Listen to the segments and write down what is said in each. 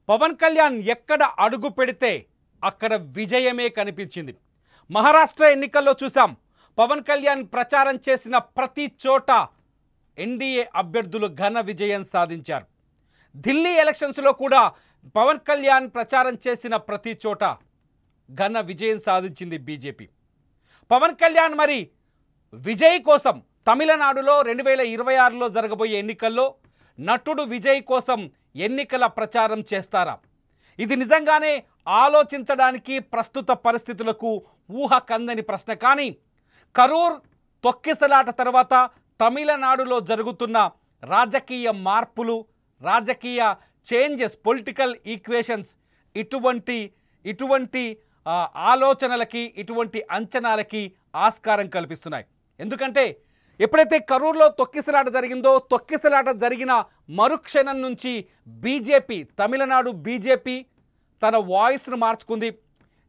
పవన్ కళ్యాణ్ ఎక్కడ అడుగు పెడితే అక్కడ విజయమే కనిపించింది. మహారాష్ట్ర ఎన్నికల్లో చూసాం. పవన్ కళ్యాణ్ ప్రచారం చేసిన ప్రతి చోట ఎన్డీఏ అభ్యర్థులు ఘన విజయం సాధించారు. ఢిల్లీ ఎలక్షన్స్లో కూడా పవన్ కళ్యాణ్ ప్రచారం చేసిన ప్రతి చోట ఘన విజయం సాధించింది బీజేపీ. పవన్ కళ్యాణ్ మరి విజయ్ కోసం తమిళనాడులో 2026లో జరగబోయే ఎన్నికల్లో నటుడు విజయ్ కోసం ఎన్నికల ప్రచారం చేస్తారా? ఇది నిజంగానే ఆలోచించడానికి ప్రస్తుత పరిస్థితులకు ఊహ కందని ప్రశ్న. కానీ కరూర్ తొక్కిసలాట తర్వాత తమిళనాడులో జరుగుతున్న రాజకీయ మార్పులు, రాజకీయ చేంజెస్, పొలిటికల్ ఈక్వేషన్స్ ఇటువంటి ఆలోచనలకి, ఇటువంటి అంచనాలకి ఆస్కారం కల్పిస్తున్నాయి. ఎందుకంటే ఎప్పుడైతే కరూర్లో తొక్కిసలాట జరిగిందో, తొక్కిసలాట జరిగిన మరుక్షణం నుంచి బీజేపీ, తమిళనాడు బీజేపీ తన వాయిస్ను మార్చుకుంది.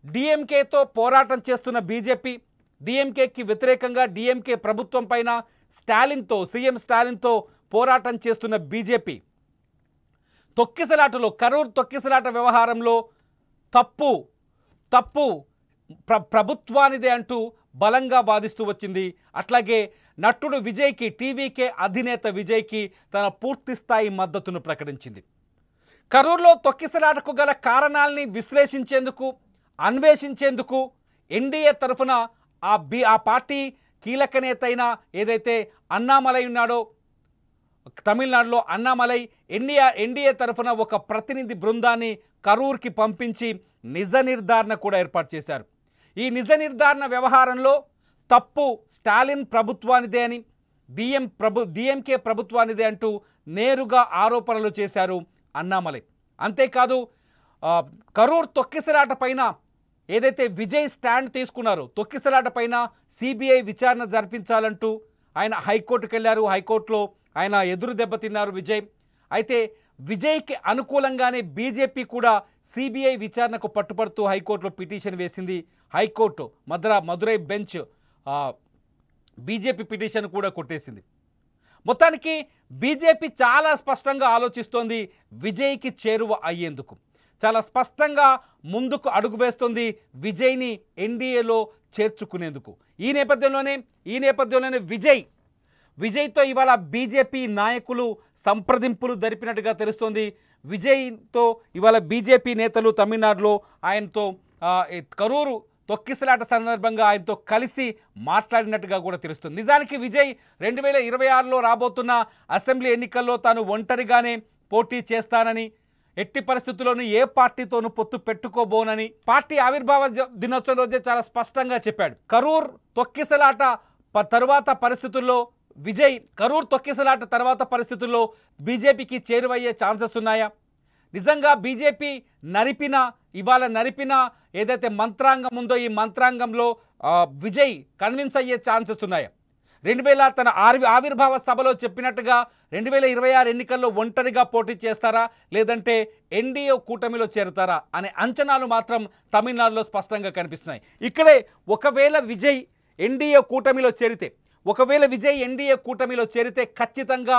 డిఎంకేతో పోరాటం చేస్తున్న బీజేపీ, డిఎంకేకి వ్యతిరేకంగా డిఎంకే ప్రభుత్వం పైన సీఎం స్టాలిన్తో పోరాటం చేస్తున్న బీజేపీ తొక్కిసలాటలో, కరూర్ తొక్కిసలాట వ్యవహారంలో తప్పు ప్రభుత్వానిదే అంటూ బలంగా వాదిస్తూ వచ్చింది. అట్లాగే నటుడు విజయ్కి, టీవీకే అధినేత విజయ్కి తన పూర్తిస్థాయి మద్దతును ప్రకటించింది. కరూర్లో తొక్కిసలాటకు గల కారణాలని విశ్లేషించేందుకు, అన్వేషించేందుకు ఎన్డీఏ తరఫున ఆ పార్టీ కీలక నేత అయిన ఏదైతే అన్నామలై ఉన్నాడో తమిళనాడులో, అన్నామలై ఎన్డీఏ తరఫున ఒక ప్రతినిధి బృందాన్ని కరూర్కి పంపించి నిజ నిర్ధారణ కూడా ఏర్పాటు చేశారు. ఈ నిజ నిర్ధారణ వ్యవహారంలో తప్పు స్టాలిన్ ప్రభుత్వానిదే అని, డిఎంకే ప్రభుత్వానిదే అంటూ నేరుగా ఆరోపణలు చేశారు అన్నామలై. అంతేకాదు కరూర్ తొక్కిసలాట పైన ఏదైతే విజయ్ స్టాండ్ తీసుకున్నారో, తొక్కిసలాట పైన సిబిఐ విచారణ జరిపించాలంటూ ఆయన హైకోర్టుకు వెళ్ళారు. హైకోర్టులో ఆయన ఎదురు దెబ్బతిన్నారు విజయ్. అయితే విజయ్కి అనుకూలంగానే బీజేపీ కూడా సిబిఐ విచారణకు పట్టుపడుతూ హైకోర్టులో పిటిషన్ వేసింది. High court Madurai bench BJP petition కూడా కొట్టేసింది. మొత్తానికి బీజేపీ చాలా స్పష్టంగా ఆలోచిస్తోంది విజయ్కి చేరువ అయ్యేందుకు. చాలా స్పష్టంగా ముందుకు అడుగు వేస్తుంది విజయ్ని ఎన్డీఏలో చేర్చుకునేందుకు. ఈ నేపథ్యంలోనే విజయ్తో ఇవాళ బీజేపీ నాయకులు సంప్రదింపులు జరిపినట్టుగా తెలుస్తోంది. విజయ్తో ఇవాళ బీజేపీ నేతలు తమిళనాడులో ఆయనతో కరూరు తొక్కిసలాట సందర్భంగా ఆయనతో కలిసి మాట్లాడినట్టుగా కూడా తెలుస్తుంది. నిజానికి విజయ్ 2026లో రాబోతున్న అసెంబ్లీ ఎన్నికల్లో తాను ఒంటరిగానే పోటీ చేస్తానని, ఎట్టి పరిస్థితుల్లోనూ ఏ పార్టీతోనూ పొత్తు పెట్టుకోబోనని పార్టీ ఆవిర్భావ దినోత్సవం రోజే చాలా స్పష్టంగా చెప్పాడు. కరూర్ తొక్కిసలాట తర్వాత పరిస్థితుల్లో బీజేపీకి చేరువయ్యే ఛాన్సెస్ ఉన్నాయా? నిజంగా బీజేపీ ఇవాళ నరిపిన ఏదైతే మంత్రాంగం ఉందో, ఈ మంత్రాంగంలో విజయ్ కన్విన్స్ అయ్యే ఛాన్సెస్ ఉన్నాయా? 2000 తన ఆవిర్భావ సభలో చెప్పినట్టుగా 2026 ఎన్నికల్లో ఒంటరిగా పోటీ చేస్తారా, లేదంటే ఎన్డీఏ కూటమిలో చేరతారా అనే అంచనాలు మాత్రం తమిళనాడులో స్పష్టంగా కనిపిస్తున్నాయి. ఇక్కడే ఒకవేళ విజయ్ ఎన్డీఏ కూటమిలో చేరితే ఖచ్చితంగా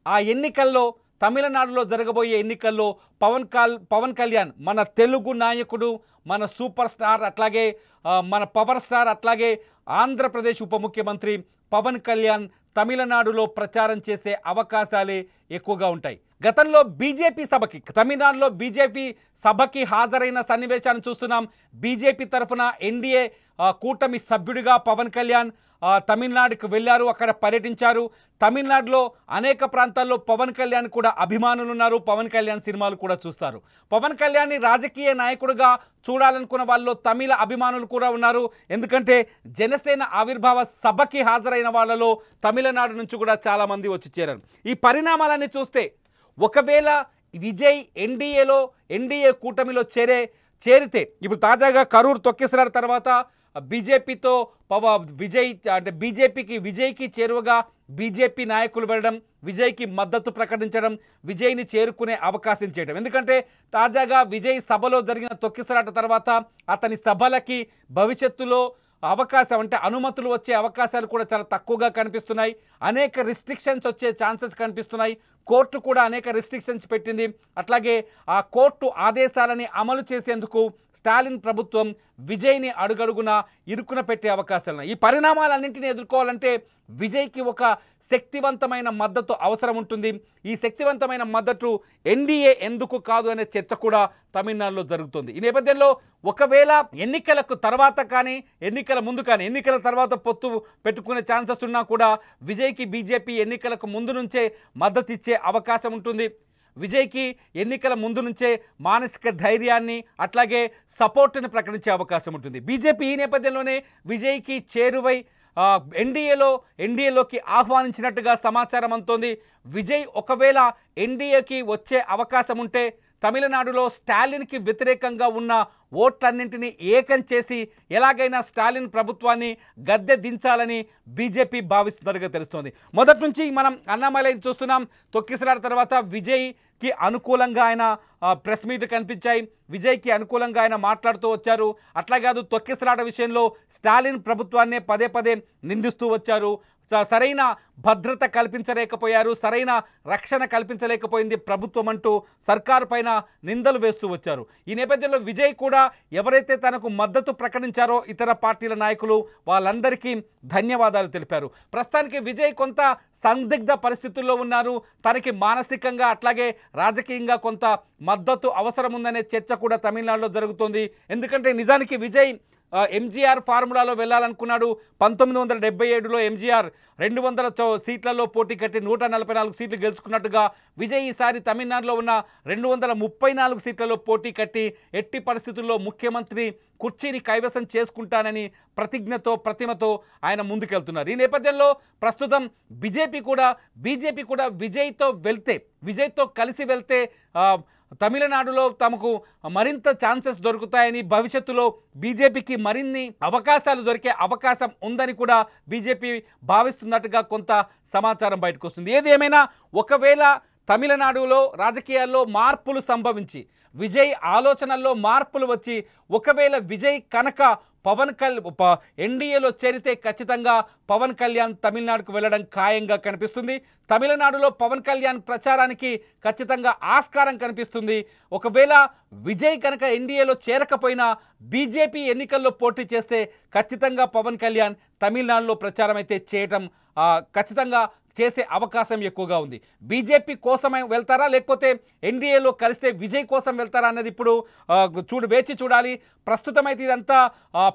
ఆ ఎన్నికల్లో, తమిళనాడులో జరగబోయే ఎన్నికల్లో పవన్ కళ్యాణ్, మన తెలుగు నాయకుడు, మన సూపర్ స్టార్, అట్లాగే మన పవర్ స్టార్, అట్లాగే ఆంధ్రప్రదేశ్ ఉప ముఖ్యమంత్రి పవన్ కళ్యాణ్ తమిళనాడులో ప్రచారం చేసే అవకాశాలే ఎక్కువగా ఉంటాయి. గతంలో తమిళనాడులో బీజేపీ సభకి హాజరైన సన్నివేశాన్ని చూస్తున్నాం. బీజేపీ తరఫున ఎన్డీఏ కూటమి సభ్యుడిగా పవన్ కళ్యాణ్ తమిళనాడుకు వెళ్ళారు, అక్కడ పర్యటించారు. తమిళనాడులో అనేక ప్రాంతాల్లో పవన్ కళ్యాణ్ కూడా అభిమానులు ఉన్నారు. పవన్ కళ్యాణ్ సినిమాలు కూడా చూస్తారు. పవన్ కళ్యాణ్ని రాజకీయ నాయకుడిగా చూడాలనుకున్న వాళ్ళలో తమిళ అభిమానులు కూడా ఉన్నారు. ఎందుకంటే జనసేన ఆవిర్భావ సభకి హాజరైన వాళ్ళలో తమిళనాడు నుంచి కూడా చాలామంది వచ్చి చేరారు. ఈ పరిణామాలన్నీ చూస్తే ఒకవేళ విజయ్ ఎన్డీఏ కూటమిలో చేరితే, ఇప్పుడు తాజాగా కరూర్ తొక్కిసలాట తర్వాత విజయ్కి చేరువగా బీజేపీ నాయకులు వెళ్ళడం, విజయ్కి మద్దతు ప్రకటించడం, విజయ్ని చేరుకునే అవకాశం చేయడం. ఎందుకంటే తాజాగా విజయ్ సభలో జరిగిన తొక్కిసలాట తర్వాత అతని సభలకి భవిష్యత్తులో అవకాశం అంటే అనుమతులు వచ్చే అవకాశాలు కూడా చాలా తక్కువగా కనిపిస్తున్నాయి. అనేక రిస్ట్రిక్షన్స్ వచ్చే ఛాన్సెస్ కనిపిస్తున్నాయి. కోర్టు కూడా అనేక రిస్ట్రిక్షన్స్ పెట్టింది. అట్లాగే ఆ కోర్టు ఆదేశాలని అమలు చేసేందుకు స్టాలిన్ ప్రభుత్వం విజయ్ని అడుగడుగున ఇరుకున పెట్టే అవకాశాలు ఉన్నాయి. ఈ పరిణామాలన్నింటినీ ఎదుర్కోవాలంటే విజయ్కి ఒక శక్తివంతమైన మద్దతు అవసరం ఉంటుంది. ఈ శక్తివంతమైన మద్దతు ఎన్డీఏ ఎందుకు కాదు అనే చర్చ కూడా తమిళనాడులో జరుగుతుంది. ఈ నేపథ్యంలో ఒకవేళ ఎన్నికలకు తర్వాత కానీ ఎన్నికల ముందు కానీ ఎన్నికల తర్వాత పొత్తు పెట్టుకునే ఛాన్సెస్ ఉన్నా కూడా విజయ్కి బీజేపీ ఎన్నికలకు ముందు నుంచే మద్దతు ఇచ్చే అవకాశం ఉంటుంది. విజయ్కి ఎన్నికల ముందు నుంచే మానసిక ధైర్యాన్ని అట్లాగే సపోర్ట్ని ప్రకటించే అవకాశం ఉంటుంది. బీజేపీ ఈ నేపథ్యంలోనే విజయ్కి చేరువై ఎన్డీఏలోకి ఆహ్వానించినట్టుగా సమాచారం అందుతోంది. విజయ్ ఒకవేళ ఎన్డీఏకి వచ్చే అవకాశం ఉంటే తమిళనాడులో స్టాలిన్కి వ్యతిరేకంగా ఉన్న ఓట్లన్నింటినీ ఏకం చేసి ఎలాగైనా స్టాలిన్ ప్రభుత్వాన్ని గద్దె దించాలని బీజేపీ భావిస్తున్నట్టుగా తెలుస్తోంది. మొదటి నుంచి మనం అన్నామలై చూస్తున్నాం. తొక్కిసలాట తర్వాత విజయ్కి అనుకూలంగా ఆయన ప్రెస్ మీట్ కనిపించాయి. విజయ్కి అనుకూలంగా ఆయన మాట్లాడుతూ వచ్చారు. అట్లా కాదు, తొక్కిసలాట విషయంలో స్టాలిన్ ప్రభుత్వాన్నే పదే పదే నిందిస్తూ వచ్చారు. సరైన భద్రత కల్పించలేకపోయారు, సరైన రక్షణ కల్పించలేకపోయింది ప్రభుత్వం అంటూ సర్కారు పైన నిందలు వేస్తూ వచ్చారు. ఈ నేపథ్యంలో విజయ్ కూడా ఎవరైతే తనకు మద్దతు ప్రకటించారో ఇతర పార్టీల నాయకులు వాళ్ళందరికీ ధన్యవాదాలు తెలిపారు. ప్రస్తుతానికి విజయ్ కొంత సందిగ్ధ పరిస్థితుల్లో ఉన్నారు. తనకి మానసికంగా అట్లాగే రాజకీయంగా కొంత మద్దతు అవసరం ఉందనే చర్చ కూడా తమిళనాడులో జరుగుతోంది. ఎందుకంటే నిజానికి విజయ్ ఎంజీఆర్ ఫార్ములాలో వెళ్ళాలనుకున్నాడు. 1977లో ఎంజీఆర్ 200 సీట్లలో పోటీ కట్టి 144 సీట్లు గెలుచుకున్నట్టుగా విజయ్ ఈసారి తమిళనాడులో ఉన్న 234 సీట్లలో పోటీ కట్టి ఎట్టి పరిస్థితుల్లో ముఖ్యమంత్రి కుర్చీని కైవసం చేసుకుంటానని ప్రతిమతో ఆయన ముందుకెళ్తున్నారు. ఈ నేపథ్యంలో ప్రస్తుతం బీజేపీ కూడా విజయ్తో కలిసి వెళ్తే తమిళనాడులో తమకు మరింత ఛాన్సెస్ దొరుకుతాయని, భవిష్యత్తులో బీజేపీకి మరిన్ని అవకాశాలు దొరికే అవకాశం ఉందని కూడా బీజేపీ భావిస్తున్నట్టుగా కొంత సమాచారం బయటకు వస్తుంది. ఏది ఏమైనా ఒకవేళ తమిళనాడులో రాజకీయాల్లో మార్పులు సంభవించి విజయ్ ఆలోచనల్లో మార్పులు వచ్చి ఒకవేళ విజయ్ కనుక ఎన్డీఏలో చేరితే ఖచ్చితంగా పవన్ కళ్యాణ్ తమిళనాడుకు వెళ్ళడం ఖాయంగా కనిపిస్తుంది. తమిళనాడులో పవన్ కళ్యాణ్ ప్రచారానికి ఖచ్చితంగా ఆస్కారం కనిపిస్తుంది. ఒకవేళ విజయ్ కనుక ఎన్డీఏలో చేరకపోయినా బీజేపీ ఎన్నికల్లో పోటీ చేస్తే ఖచ్చితంగా పవన్ కళ్యాణ్ తమిళనాడులో ప్రచారం అయితే చేయటం ఖచ్చితంగా చేసే అవకాశం ఎక్కువగా ఉంది. బీజేపీ కోసమే వెళ్తారా లేకపోతే ఎన్డీఏలో కలిస్తే విజయ్ కోసం వెళ్తారా అన్నది ఇప్పుడు వేచి చూడాలి. ప్రస్తుతం అయితే ఇదంతా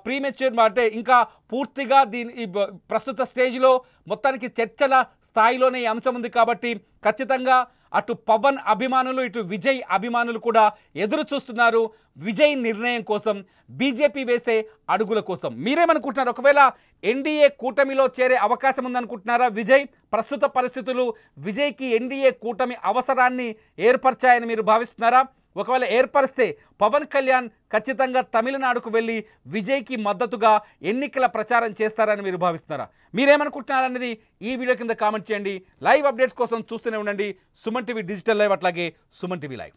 ప్రీమెచ్యూర్ అంటే ఇంకా పూర్తిగా ఈ ప్రస్తుత స్టేజ్లో మొత్తానికి చర్చల స్థాయిలోనే ఈ అంశం ఉంది కాబట్టి ఖచ్చితంగా అటు పవన్ అభిమానులు ఇటు విజయ్ అభిమానులు కూడా ఎదురు చూస్తున్నారు విజయ్ నిర్ణయం కోసం, బీజేపీ వేసే అడుగుల కోసం. మీరేమనుకుంటున్నారు? ఒకవేళ ఎన్డీఏ కూటమిలో చేరే అవకాశం ఉందనుకుంటున్నారా విజయ్? ప్రస్తుత పరిస్థితులు విజయ్కి ఎన్డీఏ కూటమి అవసరాన్ని ఏర్పరిచాయని మీరు భావిస్తున్నారా? ఒకవేళ ఏర్పరిస్తే పవన్ కళ్యాణ్ ఖచ్చితంగా తమిళనాడుకు వెళ్ళి విజయ్కి మద్దతుగా ఎన్నికల ప్రచారం చేస్తారని మీరు భావిస్తున్నారా? మీరేమనుకుంటున్నారనేది ఈ వీడియో కింద కామెంట్ చేయండి. లైవ్ అప్డేట్స్ కోసం చూస్తూనే ఉండండి సుమన్ టీవీ డిజిటల్ లైవ్, అట్లాగే సుమన్ టీవీ లైవ్.